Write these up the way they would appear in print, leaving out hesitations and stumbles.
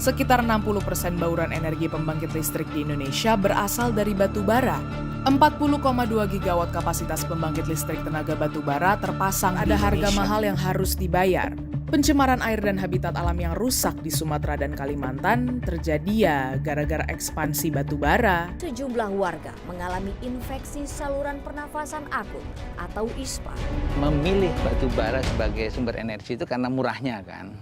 Sekitar 60% bauran energi pembangkit listrik di Indonesia berasal dari batu bara. 40,2 gigawatt kapasitas pembangkit listrik tenaga batu bara terpasang di Indonesia. Ada harga mahal yang harus dibayar. Pencemaran air dan habitat alam yang rusak di Sumatera dan Kalimantan terjadi ya gara-gara ekspansi batu bara. Sejumlah warga mengalami infeksi saluran pernafasan akut atau ISPA. Memilih batu bara sebagai sumber energi itu karena murahnya kan.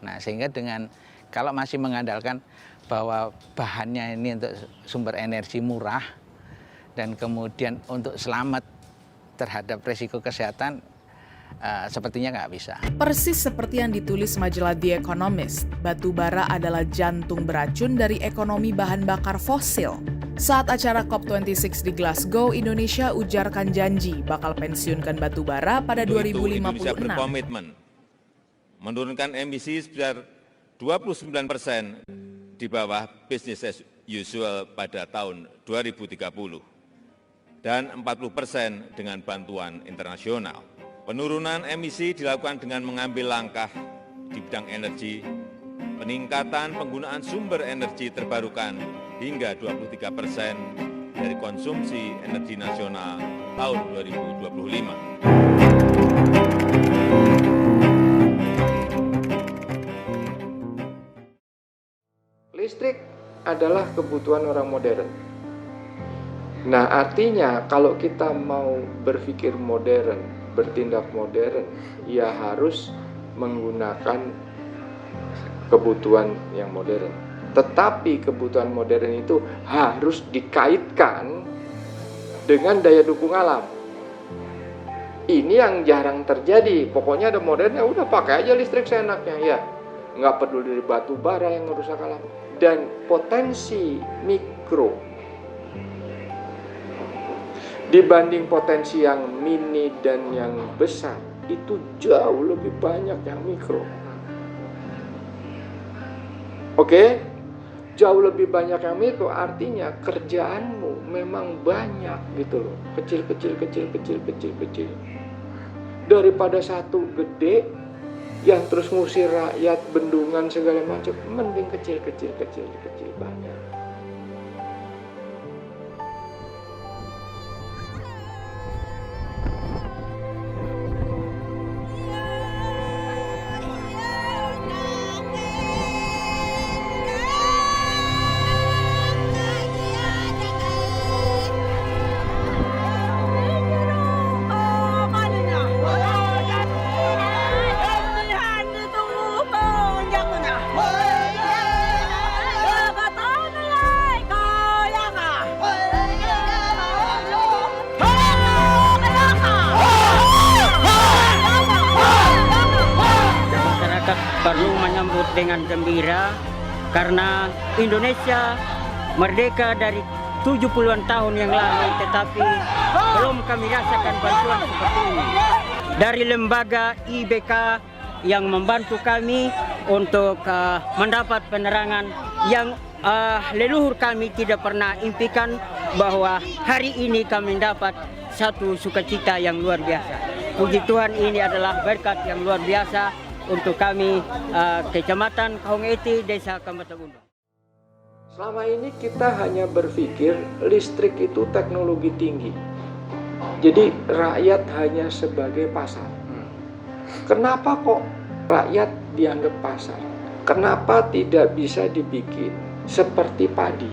Nah, sehingga dengan kalau masih mengandalkan bahwa bahannya ini untuk sumber energi murah dan kemudian untuk selamat terhadap risiko kesehatan, sepertinya nggak bisa. Persis seperti yang ditulis majalah The Economist, batu bara adalah jantung beracun dari ekonomi bahan bakar fosil. Saat acara COP26 di Glasgow, Indonesia ujarkan janji bakal pensiunkan batu bara pada 2056. Indonesia berkomitmen menurunkan emisi sebesar 29% di bawah business as usual pada tahun 2030 dan 40% dengan bantuan internasional. Penurunan emisi dilakukan dengan mengambil langkah di bidang energi, peningkatan penggunaan sumber energi terbarukan hingga 23% dari konsumsi energi nasional tahun 2025. Listrik adalah kebutuhan orang modern. Nah, artinya kalau kita mau berpikir modern, bertindak modern, ya harus menggunakan kebutuhan yang modern. Tetapi kebutuhan modern itu harus dikaitkan dengan daya dukung alam. Ini yang jarang terjadi. Pokoknya ada modern, ya udah pakai aja listrik seenaknya, ya. Nggak peduli batu bara yang merusak alam. Dan potensi mikro dibanding potensi yang mini dan yang besar, itu jauh lebih banyak yang mikro. Oke? Jauh lebih banyak yang mikro artinya kerjaanmu memang banyak gitu loh. Kecil. Daripada satu gede yang terus ngusir rakyat, bendungan segala macam, mending kecil banyak. Perlu menyambut dengan gembira karena Indonesia merdeka dari 70-an tahun yang lalu, tetapi belum kami rasakan bantuan seperti ini. Dari lembaga IBK yang membantu kami untuk mendapat penerangan yang leluhur kami tidak pernah impikan, bahwa hari ini kami dapat satu sukacita yang luar biasa. Puji Tuhan, ini adalah berkat yang luar biasa untuk kami, Kecamatan Kaung Eti, Desa Kambatabundo. Selama ini kita hanya berpikir listrik itu teknologi tinggi. Jadi rakyat hanya sebagai pasar. Kenapa kok rakyat dianggap pasar? Kenapa tidak bisa dibikin seperti padi?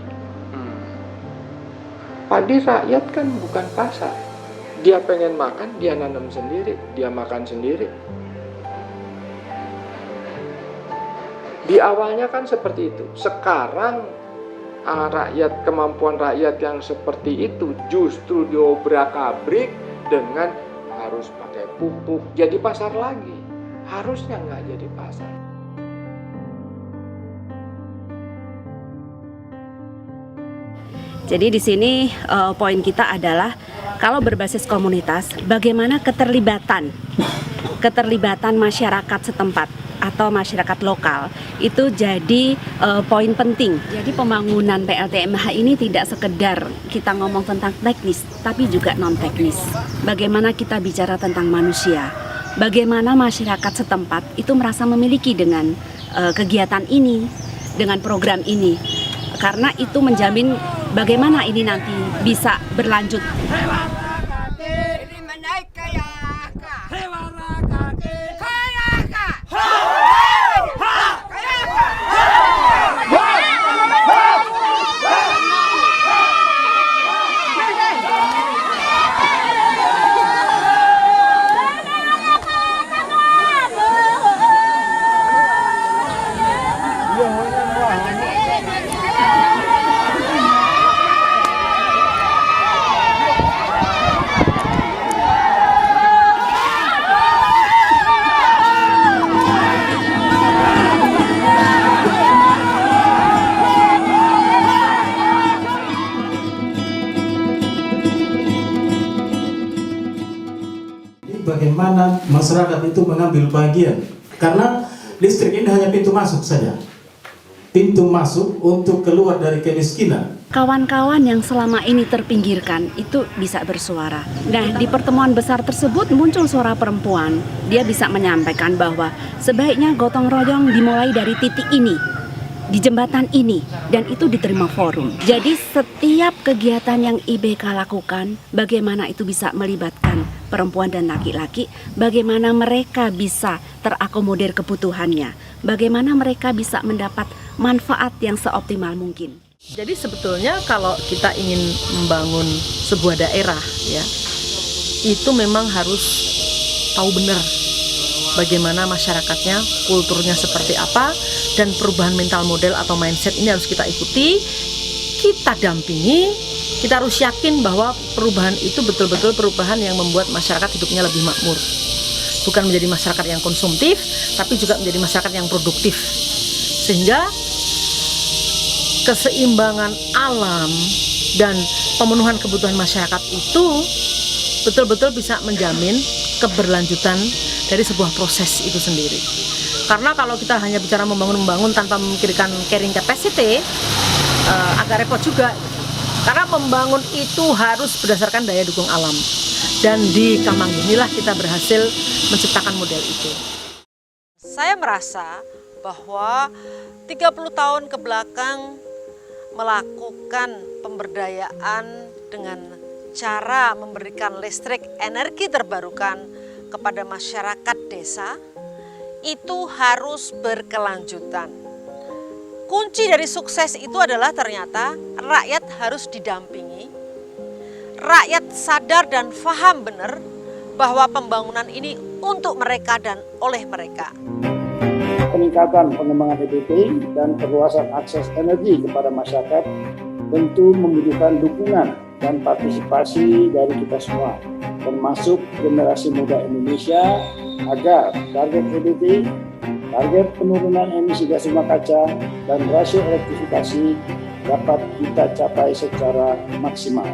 Padi rakyat kan bukan pasar. Dia pengen makan, dia nanam sendiri, dia makan sendiri. Di awalnya kan seperti itu. Sekarang kemampuan rakyat yang seperti itu justru diobrak-abrik dengan harus pakai pupuk. Jadi pasar lagi. Harusnya nggak jadi pasar. Jadi di sini poin kita adalah kalau berbasis komunitas, bagaimana keterlibatan masyarakat setempat atau masyarakat lokal itu jadi poin penting. Jadi pembangunan PLTMH ini tidak sekedar kita ngomong tentang teknis, tapi juga non teknis. Bagaimana kita bicara tentang manusia, bagaimana masyarakat setempat itu merasa memiliki dengan kegiatan ini, dengan program ini. Karena itu menjamin bagaimana ini nanti bisa berlanjut. Bagaimana masyarakat itu mengambil bagian, karena listrik ini hanya pintu masuk saja, pintu masuk untuk keluar dari kemiskinan. Kawan-kawan yang selama ini terpinggirkan itu bisa bersuara. Nah, di pertemuan besar tersebut muncul suara perempuan. Dia bisa menyampaikan bahwa sebaiknya gotong royong dimulai dari titik ini, di jembatan ini, dan itu diterima forum. Jadi setiap kegiatan yang IBK lakukan, bagaimana itu bisa melibatkan perempuan dan laki-laki, bagaimana mereka bisa terakomodir kebutuhannya, bagaimana mereka bisa mendapat manfaat yang seoptimal mungkin. Jadi sebetulnya kalau kita ingin membangun sebuah daerah, ya, itu memang harus tahu benar bagaimana masyarakatnya, kulturnya seperti apa, dan perubahan mental model atau mindset ini harus kita ikuti, kita dampingi. Kita harus yakin bahwa perubahan itu betul-betul perubahan yang membuat masyarakat hidupnya lebih makmur. Bukan menjadi masyarakat yang konsumtif, tapi juga menjadi masyarakat yang produktif. Sehingga keseimbangan alam dan pemenuhan kebutuhan masyarakat itu betul-betul bisa menjamin keberlanjutan dari sebuah proses itu sendiri. Karena kalau kita hanya bicara membangun tanpa memikirkan carrying capacity, agak repot juga. Karena membangun itu harus berdasarkan daya dukung alam. Dan di Kamang inilah kita berhasil menciptakan model itu. Saya merasa bahwa 30 tahun ke belakang melakukan pemberdayaan dengan cara memberikan listrik energi terbarukan kepada masyarakat desa itu harus berkelanjutan. Kunci dari sukses itu adalah ternyata rakyat harus didampingi. Rakyat sadar dan paham benar bahwa pembangunan ini untuk mereka dan oleh mereka. Peningkatan pengembangan EBT dan perluasan akses energi kepada masyarakat tentu membutuhkan dukungan dan partisipasi dari kita semua, termasuk generasi muda Indonesia, agar target EBT, target penurunan emisi gas rumah kaca, dan rasio elektrifikasi dapat kita capai secara maksimal.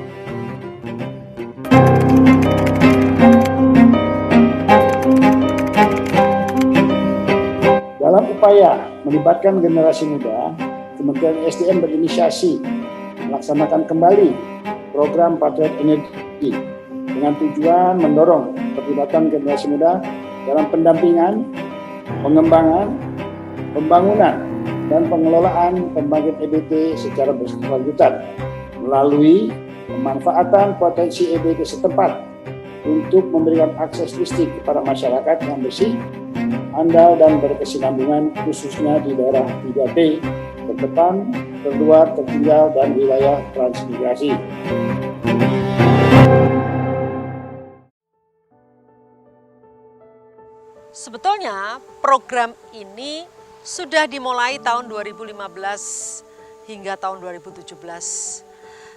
Dalam upaya melibatkan generasi muda, Kementerian SDM berinisiasi melaksanakan kembali program Patriot Energi dengan tujuan mendorong keterlibatan generasi muda dalam pendampingan, pengembangan, pembangunan, dan pengelolaan pembangkit EBT secara berkelanjutan melalui pemanfaatan potensi EBT setempat untuk memberikan akses listrik kepada masyarakat yang bersih, andal, dan berkesinambungan khususnya di daerah 3T, terdepan, terluar, tertinggal, dan wilayah transmigrasi. Sebetulnya program ini sudah dimulai tahun 2015 hingga tahun 2017.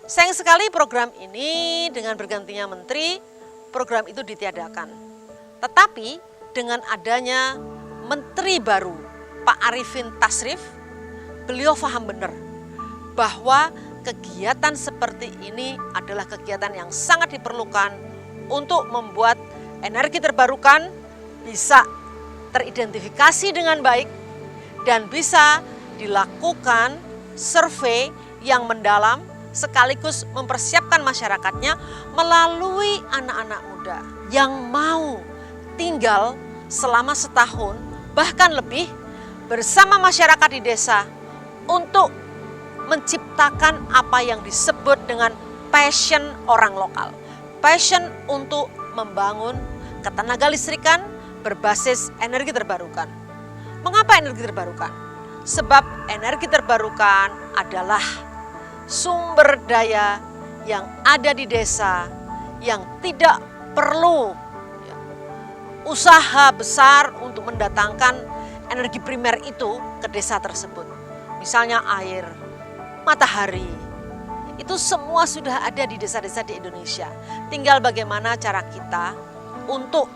Sayang sekali program ini dengan bergantinya menteri, program itu ditiadakan. Tetapi dengan adanya menteri baru, Pak Arifin Tasrif, beliau paham benar bahwa kegiatan seperti ini adalah kegiatan yang sangat diperlukan untuk membuat energi terbarukan bisa teridentifikasi dengan baik dan bisa dilakukan survei yang mendalam sekaligus mempersiapkan masyarakatnya melalui anak-anak muda yang mau tinggal selama setahun bahkan lebih bersama masyarakat di desa untuk menciptakan apa yang disebut dengan passion orang lokal. Passion untuk membangun ketenaga listrikan berbasis energi terbarukan. Mengapa energi terbarukan? Sebab energi terbarukan adalah sumber daya yang ada di desa yang tidak perlu usaha besar untuk mendatangkan energi primer itu ke desa tersebut. Misalnya air, matahari, itu semua sudah ada di desa-desa di Indonesia. Tinggal bagaimana cara kita untuk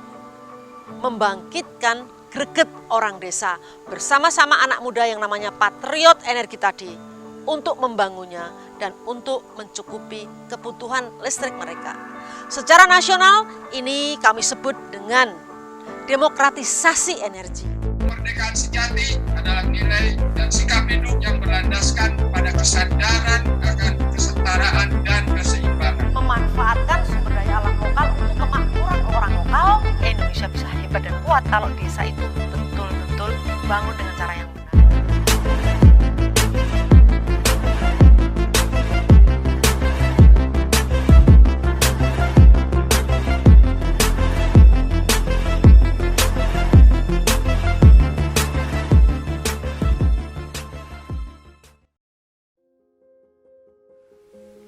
membangkitkan greget orang desa bersama-sama anak muda yang namanya patriot energi tadi untuk membangunnya dan untuk mencukupi kebutuhan listrik mereka. Secara nasional ini kami sebut dengan demokratisasi energi. Kemerdekaan sejati adalah nilai dan sikap hidup yang berlandaskan pada kesadaran akan kesetaraan dan keseimbangan. Memanfaatkan sumber daya alam lokal untuk kemakmuran orang lokal, Indonesia bisa hebat dan kuat kalau desa itu betul-betul bangun dengan cara yang benar.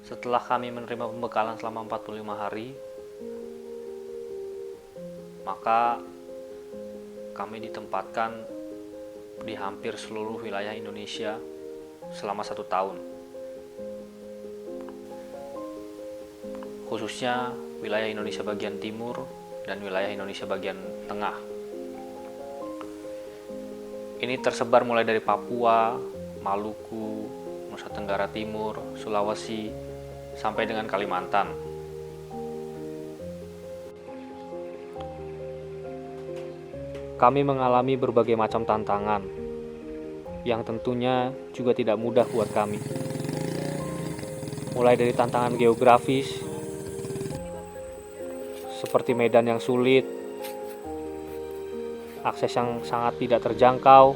Setelah kami menerima pembekalan selama 45 hari, maka kami ditempatkan di hampir seluruh wilayah Indonesia selama 1 tahun. Khususnya wilayah Indonesia bagian timur dan wilayah Indonesia bagian tengah. Ini tersebar mulai dari Papua, Maluku, Nusa Tenggara Timur, Sulawesi, sampai dengan Kalimantan. Kami mengalami berbagai macam tantangan yang tentunya juga tidak mudah buat kami. Mulai dari tantangan geografis seperti medan yang sulit, akses yang sangat tidak terjangkau,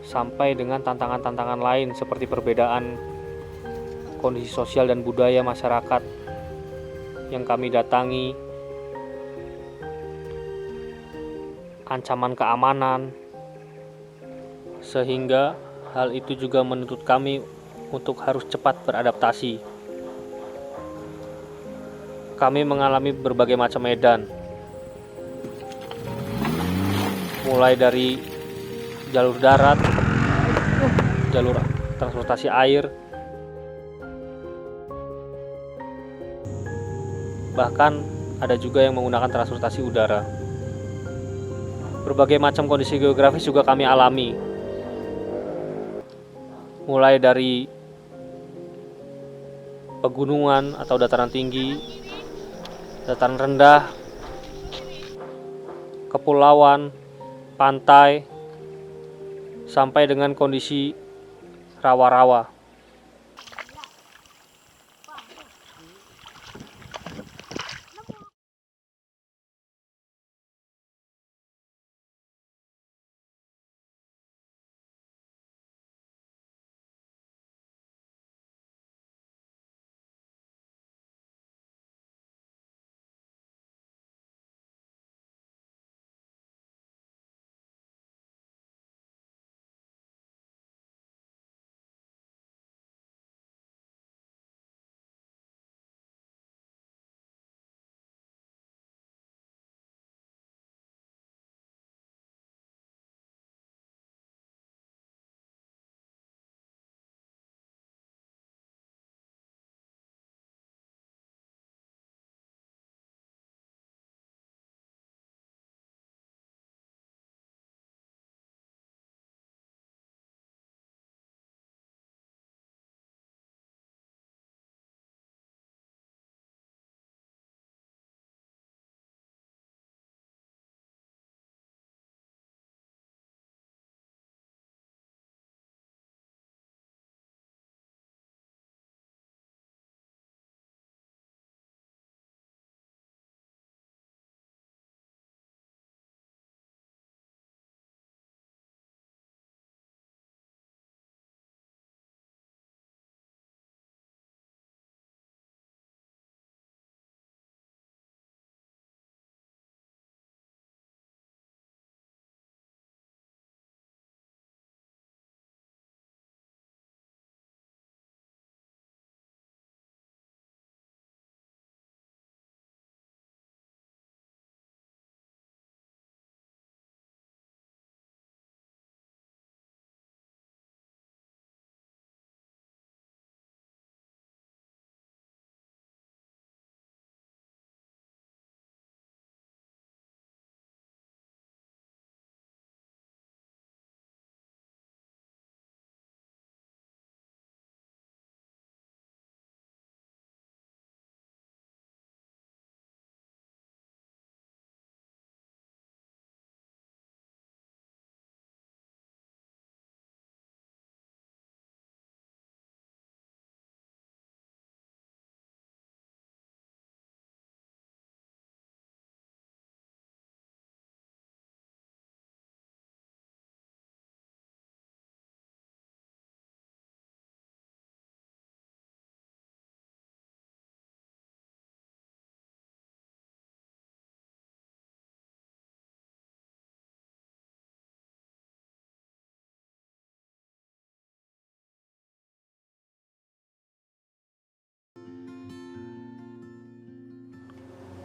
sampai dengan tantangan-tantangan lain seperti perbedaan kondisi sosial dan budaya masyarakat yang kami datangi, ancaman keamanan, sehingga hal itu juga menuntut kami untuk harus cepat beradaptasi. Kami mengalami berbagai macam medan, mulai dari jalur darat, jalur transportasi air, bahkan ada juga yang menggunakan transportasi udara. Berbagai macam kondisi geografis juga kami alami, mulai dari pegunungan atau dataran tinggi, dataran rendah, kepulauan, pantai, sampai dengan kondisi rawa-rawa.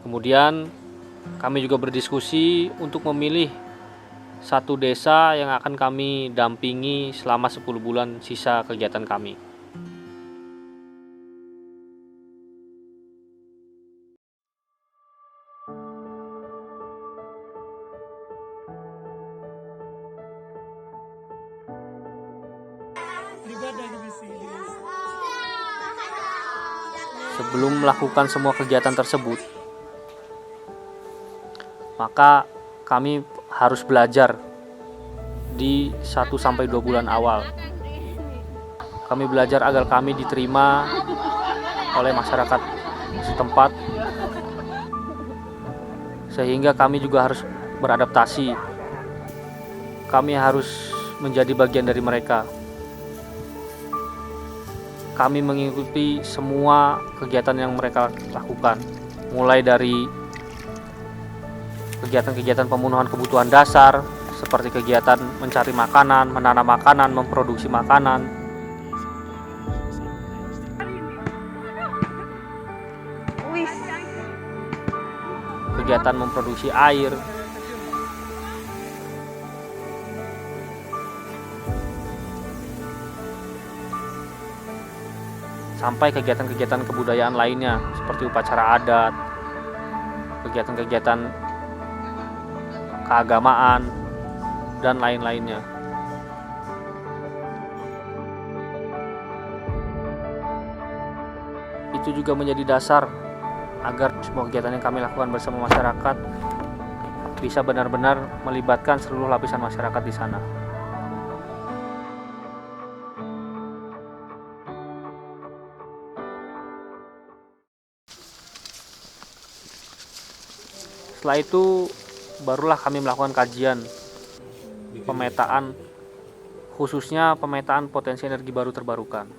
Kemudian kami juga berdiskusi untuk memilih satu desa yang akan kami dampingi selama 10 bulan sisa kegiatan kami. Sebelum melakukan semua kegiatan tersebut, maka kami harus belajar di 1-2 bulan awal. Kami belajar agar kami diterima oleh masyarakat setempat, sehingga kami juga harus beradaptasi. Kami harus menjadi bagian dari mereka. Kami mengikuti semua kegiatan yang mereka lakukan, mulai dari kegiatan-kegiatan pemenuhan kebutuhan dasar, seperti kegiatan mencari makanan, menanam makanan, memproduksi makanan, kegiatan memproduksi air, sampai kegiatan-kegiatan kebudayaan lainnya seperti upacara adat, kegiatan-kegiatan keagamaan, dan lain-lainnya. Itu juga menjadi dasar agar semua kegiatan yang kami lakukan bersama masyarakat bisa benar-benar melibatkan seluruh lapisan masyarakat di sana. Setelah itu barulah kami melakukan kajian pemetaan, khususnya pemetaan potensi energi baru terbarukan.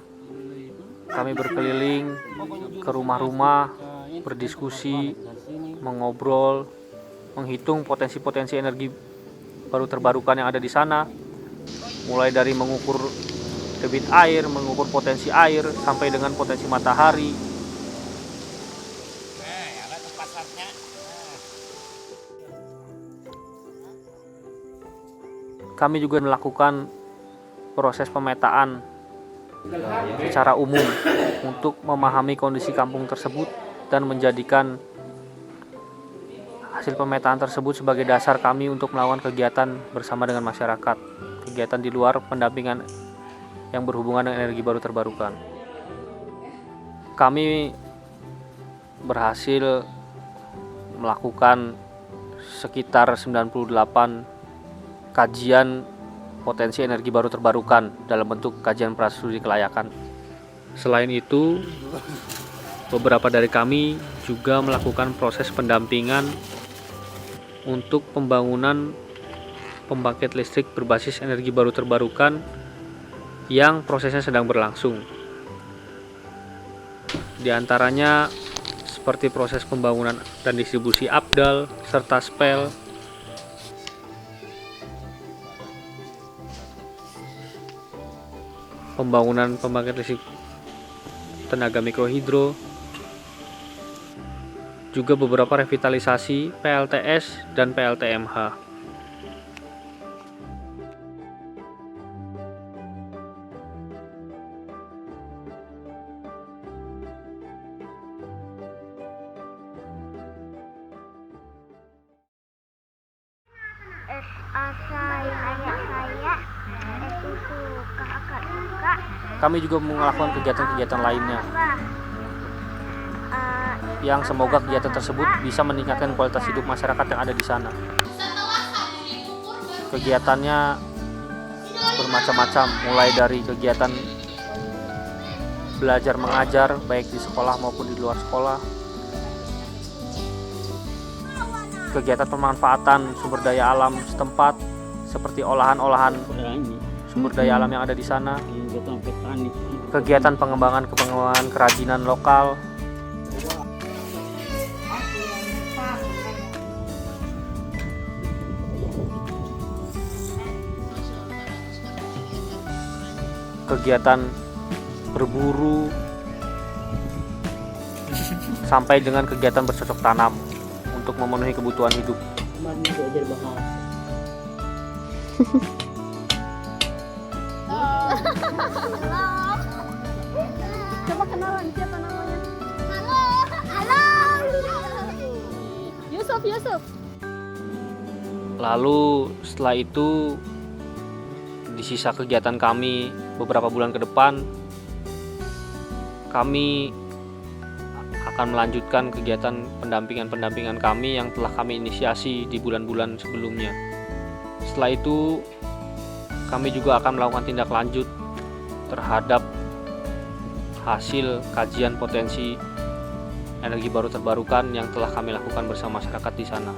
Kami berkeliling ke rumah-rumah, berdiskusi, mengobrol, menghitung potensi-potensi energi baru terbarukan yang ada di sana, mulai dari mengukur debit air, mengukur potensi air, sampai dengan potensi matahari. Kami juga melakukan proses pemetaan secara umum untuk memahami kondisi kampung tersebut dan menjadikan hasil pemetaan tersebut sebagai dasar kami untuk melakukan kegiatan bersama dengan masyarakat, kegiatan di luar pendampingan yang berhubungan dengan energi baru terbarukan. Kami berhasil melakukan sekitar 98 kajian potensi energi baru terbarukan dalam bentuk kajian prastudi kelayakan. Selain itu, beberapa dari kami juga melakukan proses pendampingan untuk pembangunan pembangkit listrik berbasis energi baru terbarukan yang prosesnya sedang berlangsung. Di antaranya seperti proses pembangunan dan distribusi APDAL serta SPEL, pembangunan pembangkit listrik tenaga mikrohidro, juga beberapa revitalisasi PLTS dan PLTMH. Kami juga melakukan kegiatan-kegiatan lainnya yang semoga kegiatan tersebut bisa meningkatkan kualitas hidup masyarakat yang ada di sana. Kegiatannya bermacam-macam, mulai dari kegiatan belajar mengajar baik di sekolah maupun di luar sekolah, kegiatan pemanfaatan sumber daya alam setempat seperti olahan-olahan sumber daya alam yang ada di sana, kegiatan pengembangan kerajinan lokal, kegiatan berburu, sampai dengan kegiatan bercocok tanam. untuk memenuhi kebutuhan hidup. Coba kenalan, siapa namanya? Halo. Yusuf. Lalu setelah itu, di sisa kegiatan kami beberapa bulan ke depan, kami akan melanjutkan kegiatan pendampingan kami yang telah kami inisiasi di bulan-bulan sebelumnya. Setelah itu, kami juga akan melakukan tindak lanjut terhadap hasil kajian potensi energi baru terbarukan yang telah kami lakukan bersama masyarakat di sana.